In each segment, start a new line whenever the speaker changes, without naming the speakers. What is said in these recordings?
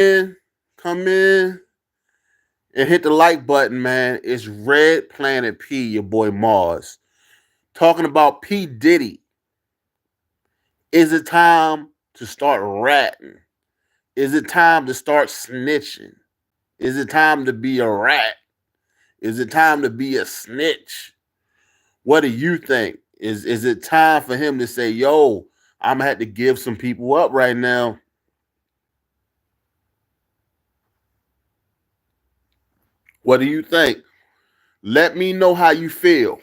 in, come in, and hit the like button, man. It's Red Planet P, your boy Mars. Talking about P. Diddy. Is it time to start ratting? Is it time to start snitching? Is it time to be a rat? Is it time to be a snitch? What do you think? Is it time for him to say, yo, I'm gonna have to give some people up right now? What do you think? Let me know how you feel.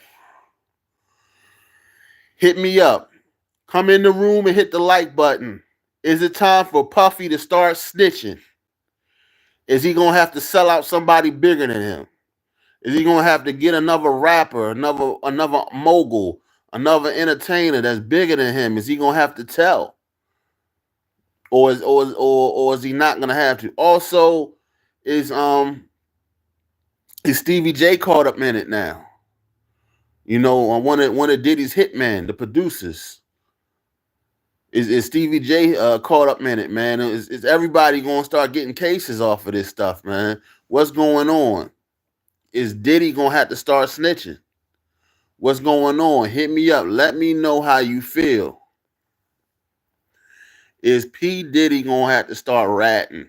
Hit me up. Come in the room and hit the like button. Is it time for Puffy to start snitching? Is he gonna have to sell out somebody bigger than him? Is he gonna have to get another rapper, another mogul, another entertainer that's bigger than him? Is he gonna have to tell, or is he not gonna have to? Also, is um is Stevie J caught up in it now? You know, on one of Diddy's hitman, the producers. Is Stevie J caught up in it, man? Is everybody gonna start getting cases off of this stuff, man? What's going on? Is Diddy gonna have to start snitching? What's going on? Hit me up. Let me know how you feel. Is P. Diddy gonna have to start ratting?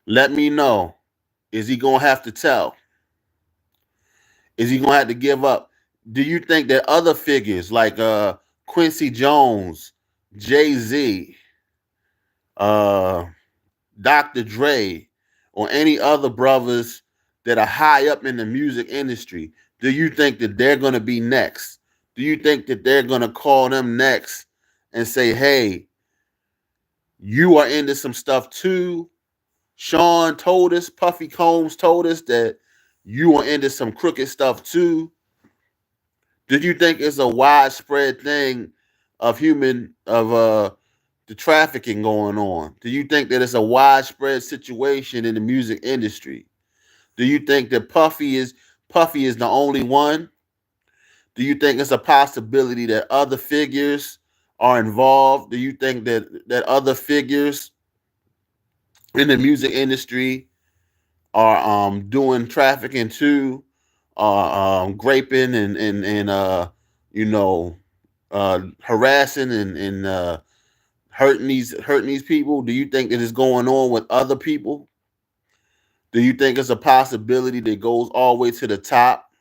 Let me know. Is he gonna have to tell? Is he gonna have to give up? Do you think that other figures like Quincy Jones, Jay-Z, uh, Dr. Dre, or any other brothers that are high up in the music industry, do you think that they're gonna be next? Do you think that they're gonna call them next and say, hey, you are into some stuff too? Sean told us, Puffy Combs told us that you are into some crooked stuff too. Do you think it's a widespread thing of the trafficking going on? Do you think that it's a widespread situation in the music industry? Do you think that Puffy is the only one? Do you think it's a possibility that other figures are involved? Do you think that other figures in the music industry are doing trafficking too, graping and you know harassing and hurting these people? Do you think that it's going on with other people? Do you think it's a possibility that goes all the way to the top?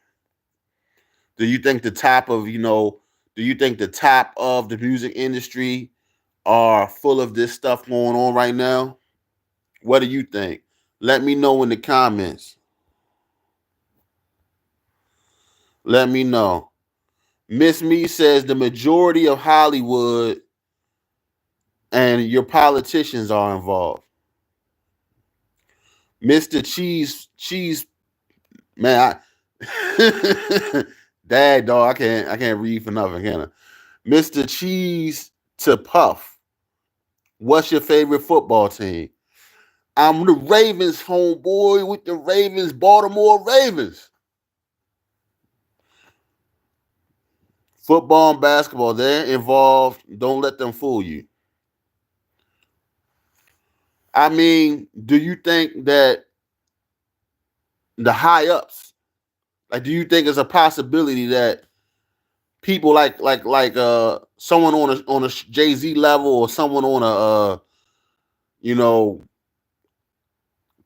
Do you think the top of do you think the top of the music industry are full of this stuff going on right now? What do you think? Let me know in the comments. Let me know. Miss Me says the majority of Hollywood and your politicians are involved. Mr. Cheese, man, Dad, dog, I can't read for nothing, can I? Mr. Cheese to Puff. What's your favorite football team? I'm the Ravens homeboy with the Ravens, Baltimore Ravens. Football and basketball, they're involved. Don't let them fool you. I mean, do you think that the high ups, like, do you think it's a possibility that people like someone on a Jay Z level or someone on a you know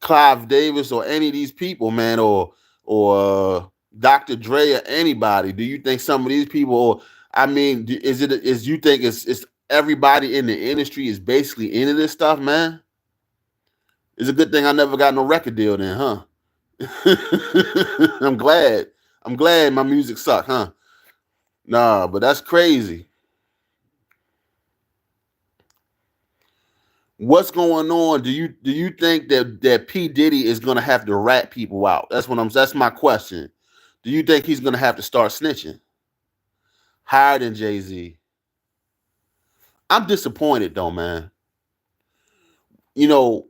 Clive Davis or any of these people, man, or Dr. Dre or anybody? Do you think some of these people? I mean, is you think it's everybody in the industry is basically into this stuff, man? It's a good thing I never got no record deal then, huh? I'm glad. I'm glad my music sucked, huh? Nah, but that's crazy. What's going on? Do you think that P Diddy is gonna have to rat people out? That's my question. Do you think he's gonna have to start snitching higher than Jay Z? I'm disappointed though, man. You know,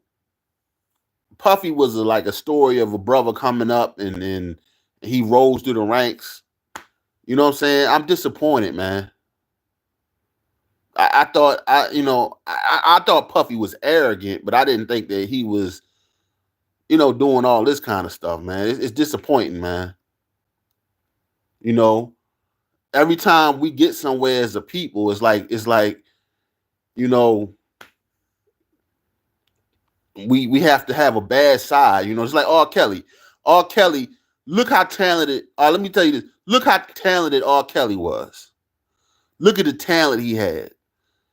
Puffy was like a story of a brother coming up and he rose through the ranks. You know what I'm saying? I'm disappointed, man. I thought I thought Puffy was arrogant, but I didn't think that he was, doing all this kind of stuff, man. It's disappointing, man. You know, every time we get somewhere as a people, it's like you know we have to have a bad side. It's like R. Kelly. R. Kelly, look how talented. Let me tell you this. Look how talented R. Kelly was. Look at the talent he had.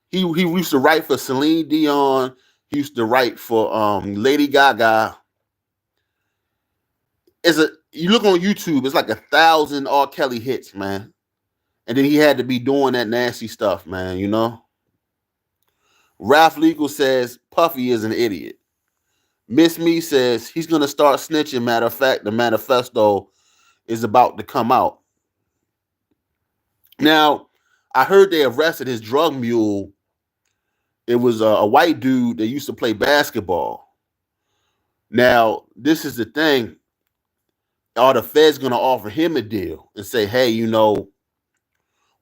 He used to write for Celine Dion. He used to write for Lady Gaga. You look on YouTube, it's like 1,000 R. Kelly hits, man. And then he had to be doing that nasty stuff, man. Ralph Legal says Puffy is an idiot. Miss Me says he's gonna start snitching. Matter of fact, the manifesto is about to come out. Now, I heard they arrested his drug mule. It was a white dude that used to play basketball. Now, this is the thing. Are the feds going to offer him a deal and say, hey,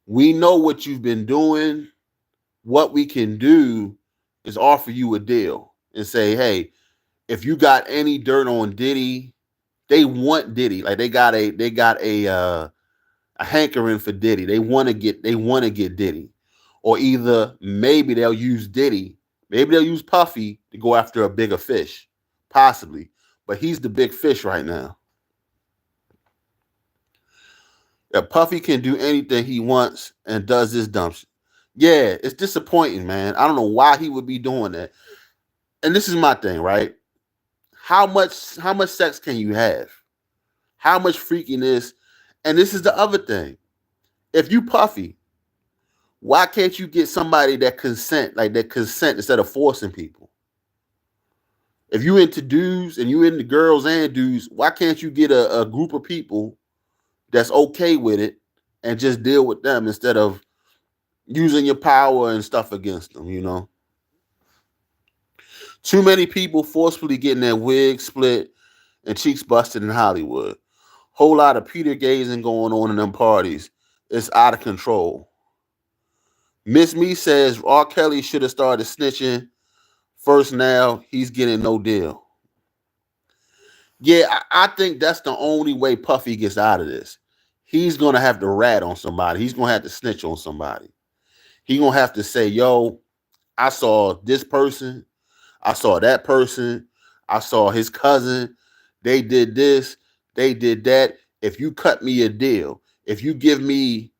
we know what you've been doing. What we can do is offer you a deal and say, hey, if you got any dirt on Diddy, they want Diddy. Like they got a hankering for Diddy. They want to get Diddy. Or either maybe they'll use Diddy, maybe they'll use Puffy to go after a bigger fish, possibly. But he's the big fish right now. That Puffy can do anything he wants and does this dumb shit. Yeah, it's disappointing, man. I don't know why he would be doing that. And this is my thing, right? How much sex can you have? How much freakiness? And this is the other thing. If you Puffy, why can't you get somebody that consent instead of forcing people? If you into dudes and you into girls and dudes, why can't you get a group of people that's okay with it and just deal with them instead of using your power and stuff against them? Too many people forcefully getting their wigs split and cheeks busted in Hollywood. Whole lot of Peter gazing going on in them parties. It's out of control. Miss Me says R. Kelly should have started snitching first. Now he's getting no deal. Yeah, I think that's the only way Puffy gets out of this. He's going to have to rat on somebody. He's going to have to snitch on somebody. He's going to have to say, yo, I saw this person. I saw that person. I saw his cousin. They did this. They did that. If you cut me a deal, if you give me,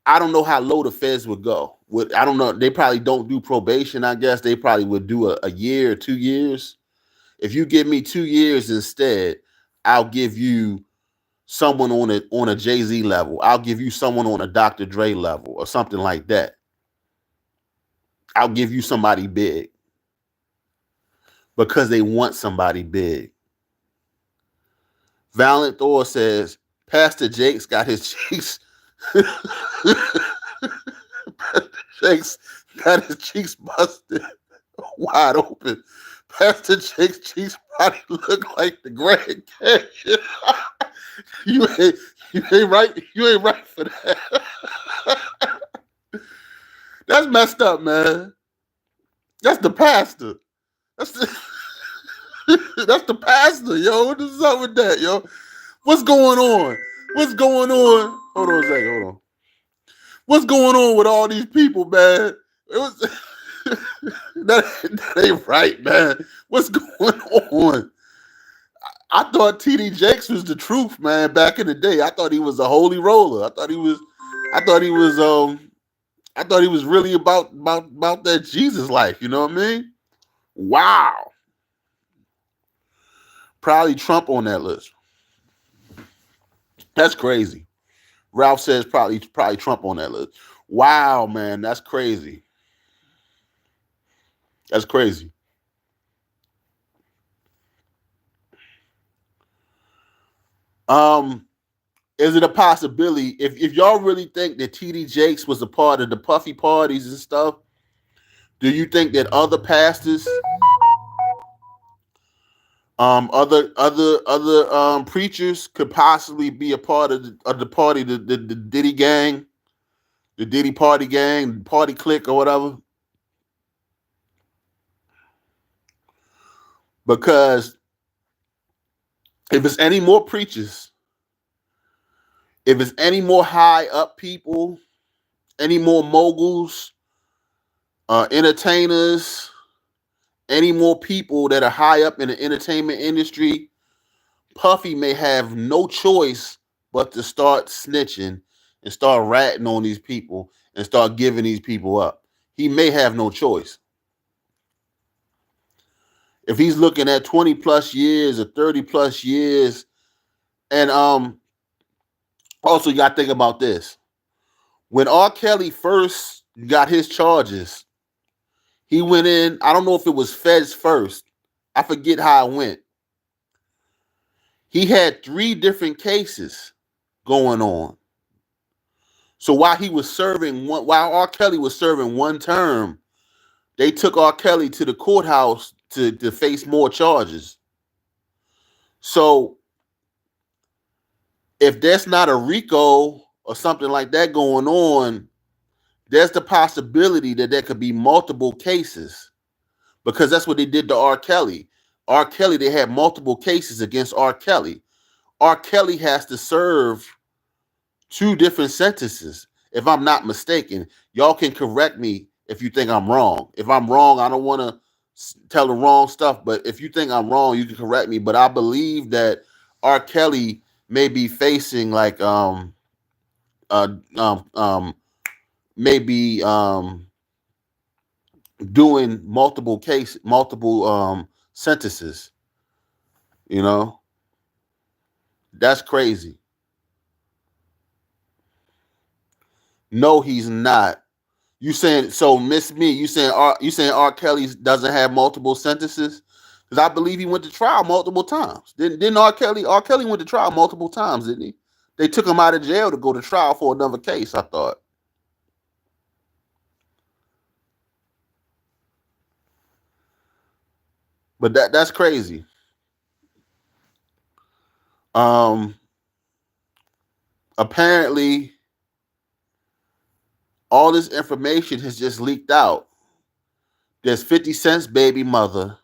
I don't know how low the feds would go. I don't know. They probably don't do probation, I guess. They probably would do a year or 2 years. If you give me 2 years instead, I'll give you someone on a Jay-Z level. I'll give you someone on a Dr. Dre level or something like that. I'll give you somebody big because they want somebody big. Valiant Thor says, Pastor Jake's got his cheeks. Jake's got his cheeks busted wide open. Pastor Jake's cheeks probably look like the Grand Canyon. You ain't right. You ain't right for that. That's messed up, man. That's the pastor. That's the pastor, yo. What is up with that, yo? What's going on? What's going on? Hold on a second. Hold on. What's going on with all these people, man? It was that ain't right, man. What's going on? I thought TD Jakes was the truth, man. Back in the day, I thought he was a holy roller. I thought he was really about that Jesus life. You know what I mean? Wow. Probably Trump on that list. That's crazy. Ralph says probably Trump on that list. Wow, man, that's crazy. That's crazy. Is it a possibility if y'all really think that TD Jakes was a part of the Puffy parties and stuff? Do you think that other pastors, other preachers could possibly be a part of the party, the Diddy gang, the Diddy party gang, party clique, or whatever. Because if it's any more preachers, if it's any more high up people, any more moguls, entertainers, any more people that are high up in the entertainment industry, Puffy may have no choice but to start snitching and start ratting on these people and start giving these people up. He may have no choice. If he's looking at 20 plus years or 30 plus years, and also you gotta think about this. When R. Kelly first got his charges, he went in, I don't know if it was feds first. I forget how it went. He had 3 different cases going on. So while R. Kelly was serving one term, they took R. Kelly to the courthouse to face more charges. So if there's not a RICO or something like that going on, there's the possibility that there could be multiple cases, because that's what they did to R. Kelly. R. Kelly, they had multiple cases against R. Kelly. R. Kelly has to serve 2 different sentences, if I'm not mistaken. Y'all can correct me if you think I'm wrong. If I'm wrong, I don't want to tell the wrong stuff, but if you think I'm wrong, you can correct me. But I believe that R. Kelly may be facing like uh maybe doing multiple sentences. You know, that's crazy. No, he's not. You saying so, Miss Me? You saying R. Kelly doesn't have multiple sentences? Because I believe he went to trial multiple times. Didn't R. Kelly? R. Kelly went to trial multiple times, didn't he? They took him out of jail to go to trial for another case, I thought. But that's crazy. Um, Apparently, all this information has just leaked out. There's 50 Cent's baby mother.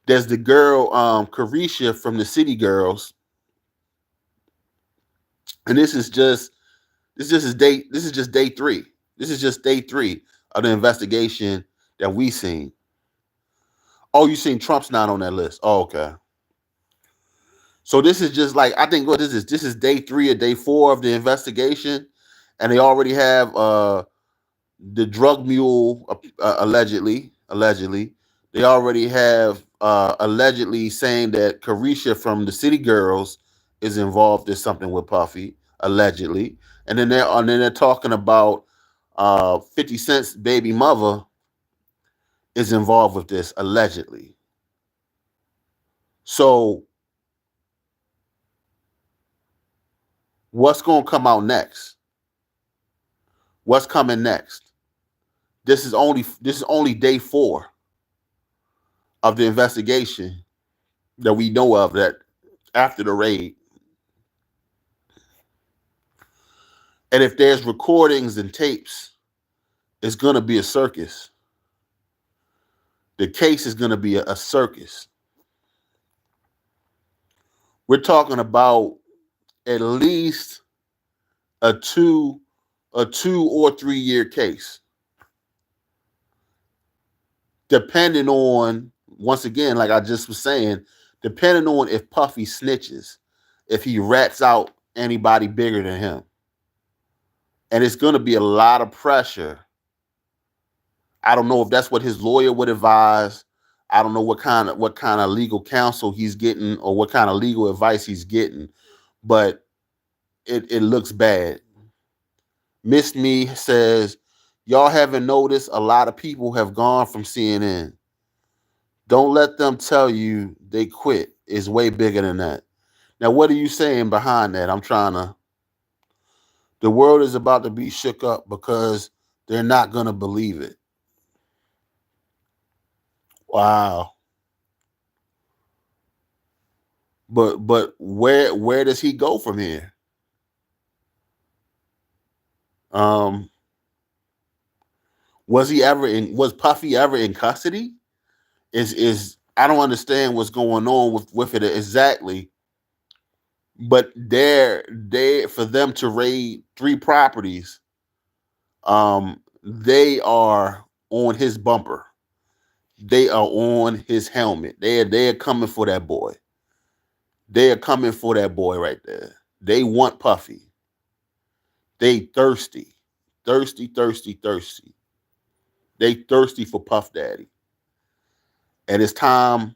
There's the girl, Carisha from the City Girls, and this is just day 3. This is just day 3 of the investigation that we seen. Oh, you seen Trump's not on that list? Oh, okay. So this is just like, I think what this is. This is day 3 or day 4 of the investigation, and they already have the drug mule allegedly. They already have allegedly saying that Carisha from the City Girls is involved in something with Puffy, allegedly. And then they're talking about 50 Cent's baby mother is involved with this, allegedly. So what's going to come out next? What's coming next? This is only day 4 of the investigation that we know of, that after the raid. And if there's recordings and tapes, it's going to be a circus. The case is going to be a circus. We're talking about at least a 2 or 3 year case, depending on, once again, like I just was saying, depending on if Puffy snitches, if he rats out anybody bigger than him. And it's going to be a lot of pressure. I don't know if that's what his lawyer would advise. I don't know what kind of legal counsel he's getting or what kind of legal advice he's getting, but it looks bad. Miss Me says, y'all haven't noticed a lot of people have gone from CNN. Don't let them tell you they quit. It's way bigger than that. Now, what are you saying behind that? The world is about to be shook up because they're not going to believe it. Wow. But where does he go from here? Um, was Puffy ever in custody? Is I don't understand what's going on with it exactly. But they for them to raid three properties, they are on his bumper. They are on his helmet. They are coming for that boy. They are coming for that boy right there. They want Puffy. They thirsty. Thirsty, thirsty, thirsty. They thirsty for Puff Daddy. And it's time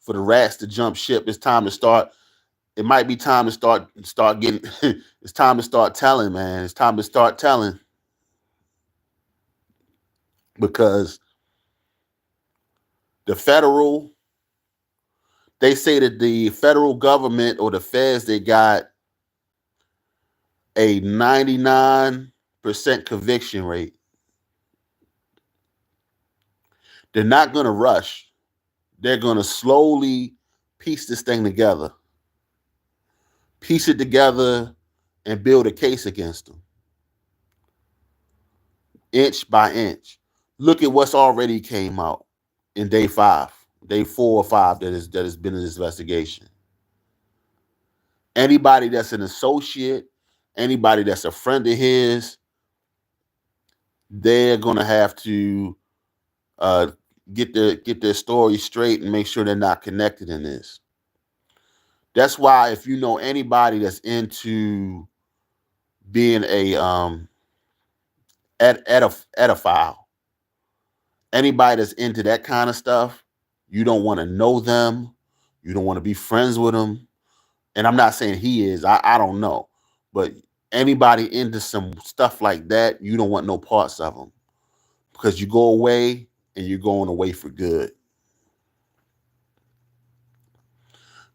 for the rats to jump ship. It's time to start. It might be time to start getting it's time to start telling, man. It's time to start telling because the federal they say that the federal government or the feds they got a 99% conviction rate. They're not going to rush. They're going to slowly piece this thing together. Piece it together and build a case against them. Inch by inch. Look at what's already came out in day 5. Day 4 or 5 that has been in this investigation. Anybody that's an associate, anybody that's a friend of his, they're gonna have to uh, get their story straight and make sure they're not connected in this. That's why if you know anybody that's into being a edophile, anybody that's into that kind of stuff, you don't want to know them, you don't want to be friends with them. And I'm not saying he is. I don't know, but anybody into some stuff like that, you don't want no parts of them because you go away and you're going away for good.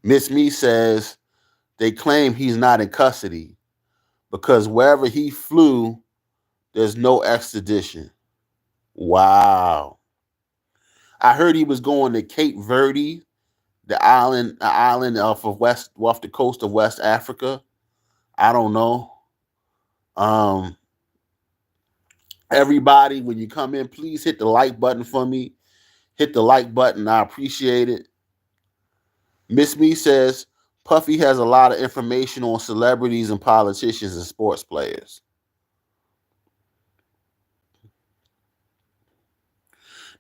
Miss Me says they claim he's not in custody because wherever he flew, there's no extradition. Wow. I heard he was going to Cape Verde, the island off the coast of West Africa. I don't know. Um, Everybody, when you come in, please hit the like button for me. Hit the like button. I appreciate it. Miss Me says Puffy has a lot of information on celebrities and politicians and sports players.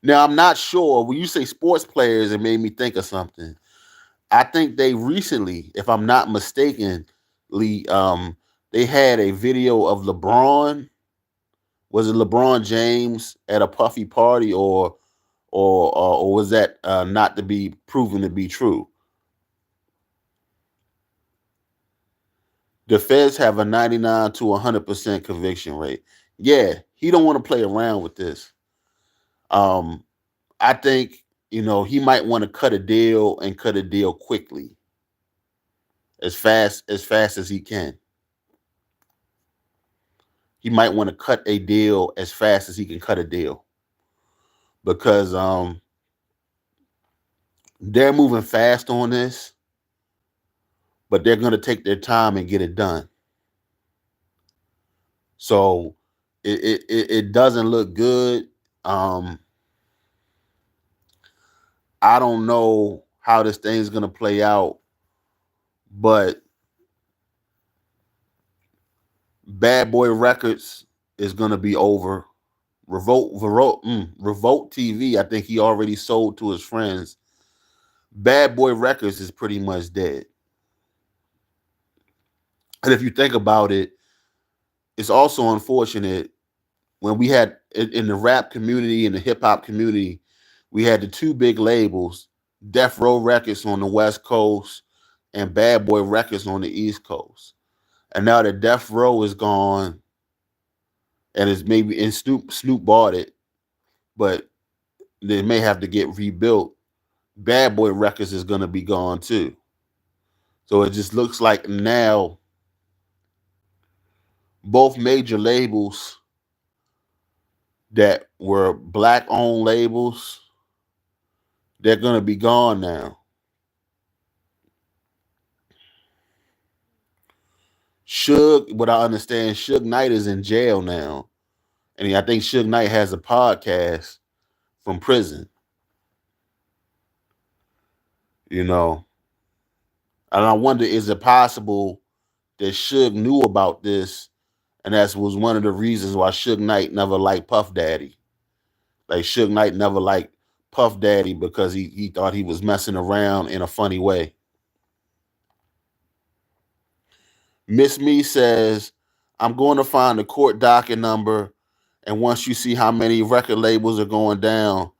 Now, I'm not sure. When you say sports players, it made me think of something. I think they recently, if I'm not mistakenly, they had a video of LeBron. Was it LeBron James at a Puffy party, or was that not to be proven to be true? The feds have a 99 to 100% conviction rate. Yeah, he don't want to play around with this. Um, I think he might want to cut a deal and cut a deal quickly, as fast as he can. He might want to cut a deal as fast as he can cut a deal because they're moving fast on this, but they're going to take their time and get it done. So it doesn't look good. Um, I don't know how this thing's going to play out, but Bad Boy Records is going to be over. Revolt TV, I think he already sold to his friends. Bad Boy Records is pretty much dead. And if you think about it, it's also unfortunate when we had in the rap community and the hip hop community, we had the two big labels, Death Row Records on the West Coast and Bad Boy Records on the East Coast. And now that Death Row is gone, and it's maybe and Snoop bought it, but they may have to get rebuilt. Bad Boy Records is gonna be gone too. So it just looks like now both major labels that were black owned labels, they're gonna be gone now. Suge, what I understand, Suge Knight is in jail now. And I think Suge Knight has a podcast from prison, you know. And I wonder, is it possible that Suge knew about this, and that was one of the reasons why Suge Knight never liked Puff Daddy? Like Suge Knight never liked Puff Daddy because he thought he was messing around in a funny way. Miss Me says, I'm going to find the court docket number, and once you see how many record labels are going down,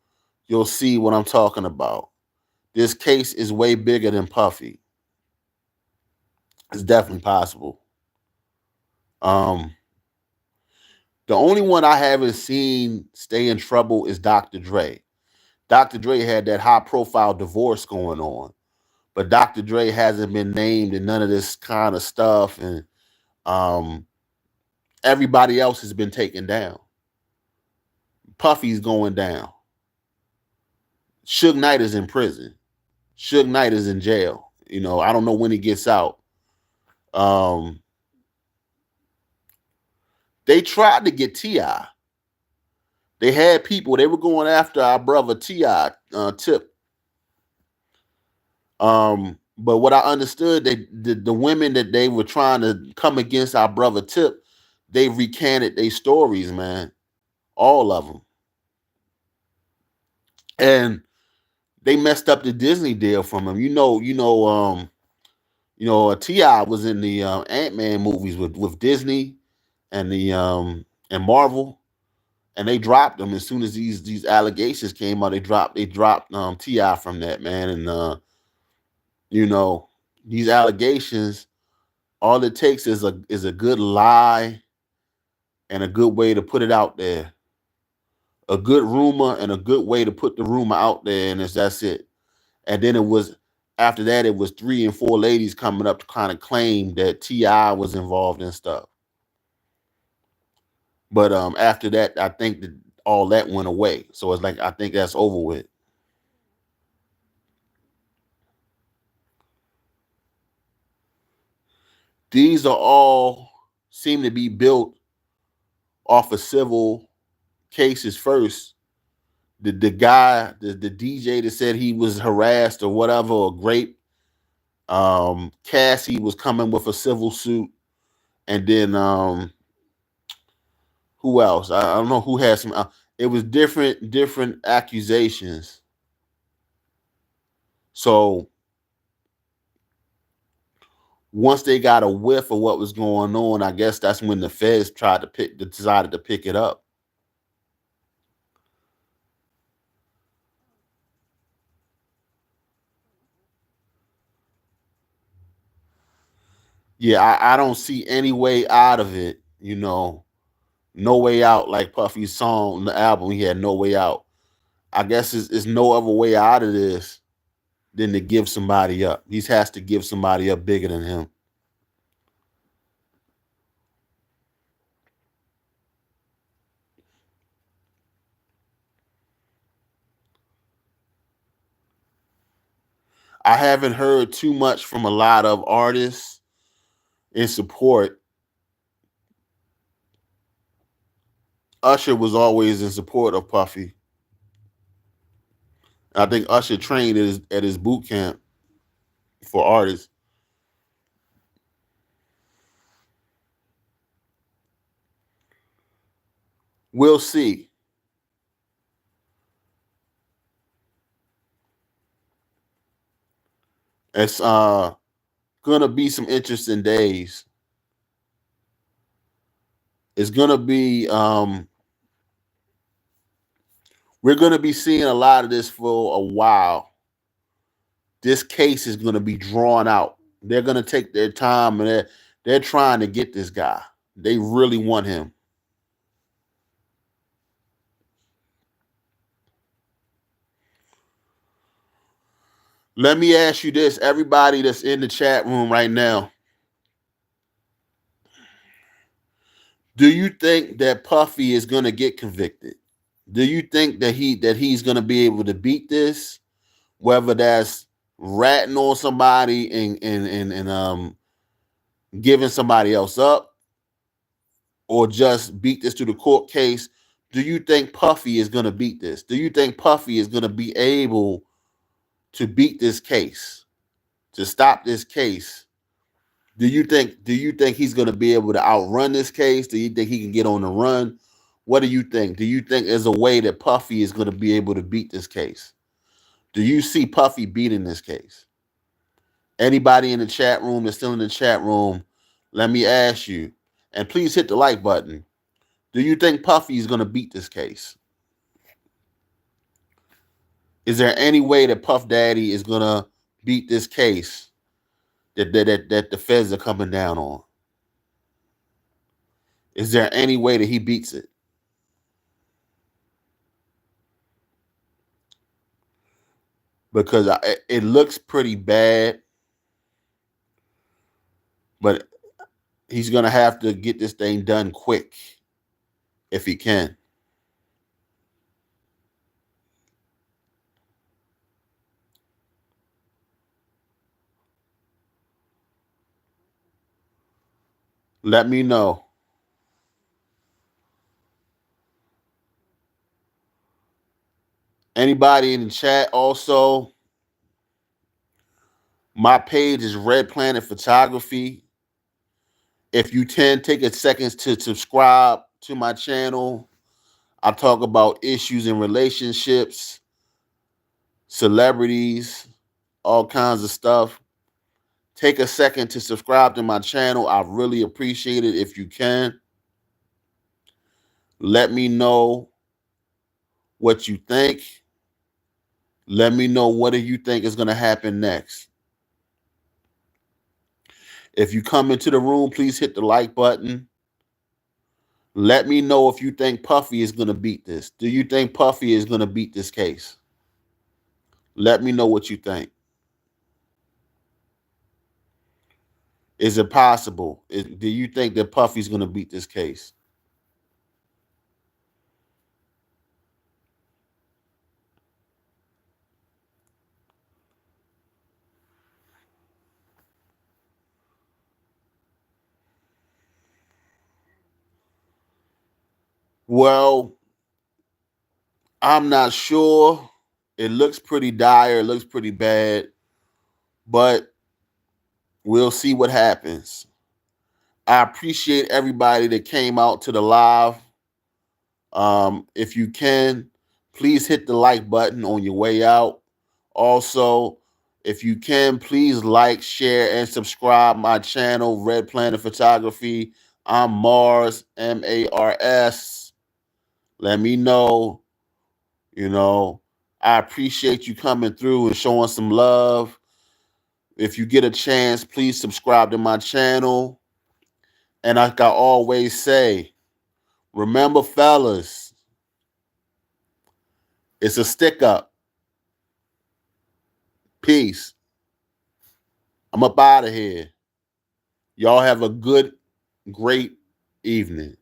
you'll see what I'm talking about. This case is way bigger than Puffy. It's definitely possible. Um, the only one I haven't seen stay in trouble is Dr. Dre. Dr. Dre had that high profile divorce going on, but Dr. Dre hasn't been named in none of this kind of stuff, and um, everybody else has been taken down. Puffy's going down. Suge Knight is in prison. Suge Knight is in jail. You know, I don't know when he gets out. Um, they tried to get T.I. They had people. They were going after our brother T.I. Tip. But what I understood, the women that they were trying to come against our brother Tip, they recanted their stories, man. All of them. And they messed up the Disney deal from him. T.I. was in the Ant-Man movies with Disney and the and Marvel, and they dropped him as soon as these allegations came out. They dropped T.I. from that, man. And you know, these allegations, all it takes is a good lie and a good way to put it out there. A good rumor and a good way to put the rumor out there, and that's it. And then it was after that, it was 3 and 4 ladies coming up to kind of claim that T.I. was involved in stuff. But after that, I think that all that went away. So it's like I think that's over with. These are all seem to be built off of civil cases first. The guy, the DJ that said he was harassed or whatever or raped, Cassie was coming with a civil suit, and then who else? I don't know who had some. It was different accusations. So once they got a whiff of what was going on, I guess that's when the feds decided to pick it up. Yeah, I don't see any way out of it. You know, no way out. Like Puffy's song on the album, he had no way out. I guess it's no other way out of this than to give somebody up. He has to give somebody up bigger than him. I haven't heard too much from a lot of artists in support. Usher was always in support of Puffy. I think Usher trained at his boot camp for artists. We'll see. It's gonna be some interesting days. It's gonna be we're gonna be seeing a lot of this for a while. This case is gonna be drawn out. They're gonna take their time, and they're trying to get this guy. They really want him. Let me ask you this, everybody that's in the chat room right now. Do you think that Puffy is gonna get convicted? Do you think that he's gonna be able to beat this? Whether that's ratting on somebody and giving somebody else up, or just beat this through the court case? Do you think Puffy is going to beat this? Do you think Puffy is going to be able to beat this case, to stop this case? Do you think he's going to be able to outrun this case? Do you think he can get on the run? What do you think? Do you think there's a way that Puffy is going to be able to beat this case? Do you see Puffy beating this case? Anybody in the chat room that's still in the chat room, let me ask you, and please hit the like button. Do you think Puffy is going to beat this case? Is there any way that Puff Daddy is going to beat this case that the feds are coming down on? Is there any way that he beats it? Because it looks pretty bad, but he's going to have to get this thing done quick if he can. Let me know. Anybody in the chat also, my page is Red Planet Photography. If you can, take a second to subscribe to my channel. I talk about issues in relationships, celebrities, all kinds of stuff. Take a second to subscribe to my channel. I really appreciate it if you can. Let me know what you think. Let me know what do you think is going to happen next. If you come into the room, please hit the like button. Let me know if you think Puffy is going to beat this. Do you think Puffy is going to beat this case? Let me know what you think. Is it possible? Do you think that Puffy's going to beat this case? Well, I'm not sure. It looks pretty dire. It looks pretty bad. But we'll see what happens. I appreciate everybody that came out to the live. If you can, please hit the like button on your way out. Also, if you can, please like, share, and subscribe my channel, Red Planet Photography. I'm Mars, Mars. Let me know. I appreciate you coming through and showing some love. If you get a chance, please subscribe to my channel. And like I always say, remember, fellas, it's a stick up. Peace. I'm up out of here. Y'all have a good, great evening.